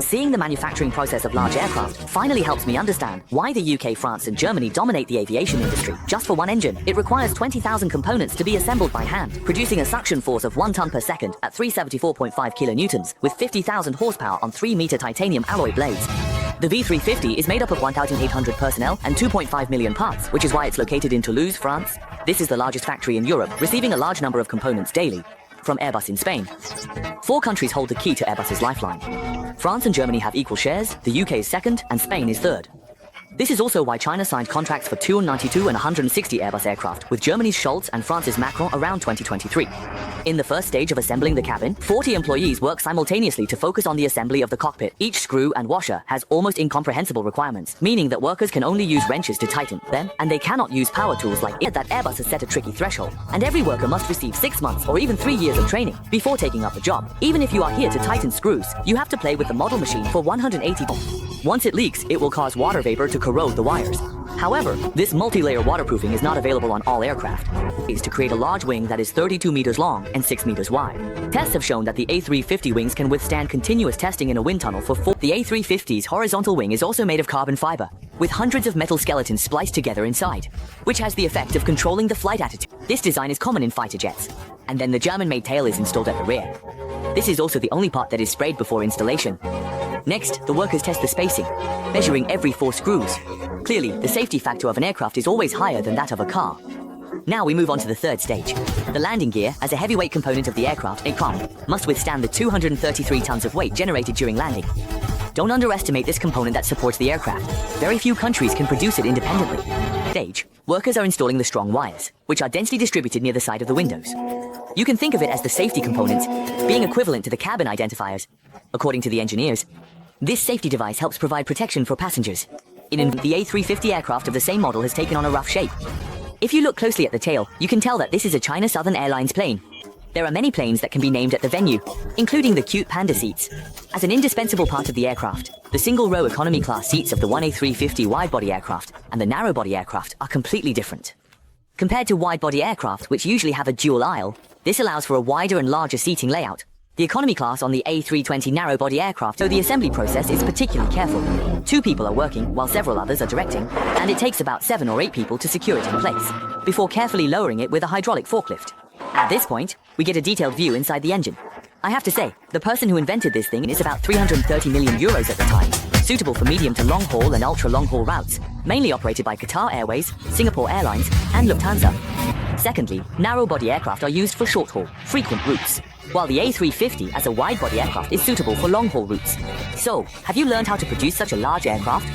Seeing the manufacturing process of large aircraft finally helps me understand why the UK, France and Germany dominate the aviation industry. Just for one engine, it requires 20,000 components to be assembled by hand, producing a suction force of 1 ton per second at 374.5 kilonewtons, with 50,000 horsepower on 3-meter titanium alloy blades. The V350 is made up of 1,800 personnel and 2.5 million parts, which is why it's located in Toulouse, France. This is the largest factory in Europe, receiving a large number of components daily from Airbus in Spain. 4 countries hold the key to Airbus's lifeline. France and Germany have equal shares, the UK is second, and Spain is third. This is also why China signed contracts for 292 and 160 Airbus aircraft with Germany's Scholz and France's Macron around 2023. In the first stage of assembling the cabin, 40 employees work simultaneously to focus on the assembly of the cockpit. Each screw and washer has almost incomprehensible requirements, meaning that workers can only use wrenches to tighten them, and they cannot use power tools like it. That Airbus has set a tricky threshold, and every worker must receive 6 months or even 3 years of training before taking up the job. Even if you are here to tighten screws, you have to play with the model machine for 180 minutes. Once it leaks, it will cause water vapor to corrode the wires. However, this multi-layer waterproofing is not available on all aircraft. It is to create a large wing that is 32 meters long and 6 meters wide. Tests have shown that the A350 wings can withstand continuous testing in a wind tunnel for 4. The A350's horizontal wing is also made of carbon fiber, with hundreds of metal skeletons spliced together inside, which has the effect of controlling the flight attitude. This design is common in fighter jets. And then the German-made tail is installed at the rear. This is also the only part that is sprayed before installation. Next, the workers test the spacing, measuring every 4 screws. Clearly, the safety factor of an aircraft is always higher than that of a car. Now we move on to the third stage. The landing gear, as a heavyweight component of the aircraft, a com, must withstand the 233 tons of weight generated during landing. Don't underestimate this component that supports the aircraft. Very few countries can produce it independently. Stage, workers are installing the strong wires, which are densely distributed near the side of the windows. You can think of it as the safety components, being equivalent to the cabin identifiers. According to the engineers, this safety device helps provide protection for passengers. The A350 aircraft of the same model has taken on a rough shape. If you look closely at the tail, you can tell that this is a China Southern Airlines plane. There are many planes that can be named at the venue, including the cute panda seats. As an indispensable part of the aircraft, the single-row economy class seats of the A350 wide-body aircraft and the narrow-body aircraft are completely different. Compared to wide-body aircraft, which usually have a dual aisle, this allows for a wider and larger seating layout. The economy class on the A320 narrow-body aircraft, so the assembly process is particularly careful. 2 people are working, while several others are directing, and it takes about 7 or 8 people to secure it in place, before carefully lowering it with a hydraulic forklift. At this point, we get a detailed view inside the engine. I have to say, the person who invented this thing is about 330 million euros at the time, suitable for medium to long-haul and ultra-long-haul routes, mainly operated by Qatar Airways, Singapore Airlines, and Lufthansa. Secondly, narrow-body aircraft are used for short-haul, frequent routes, while the A350 as a wide-body aircraft is suitable for long-haul routes. So, have you learned how to produce such a large aircraft?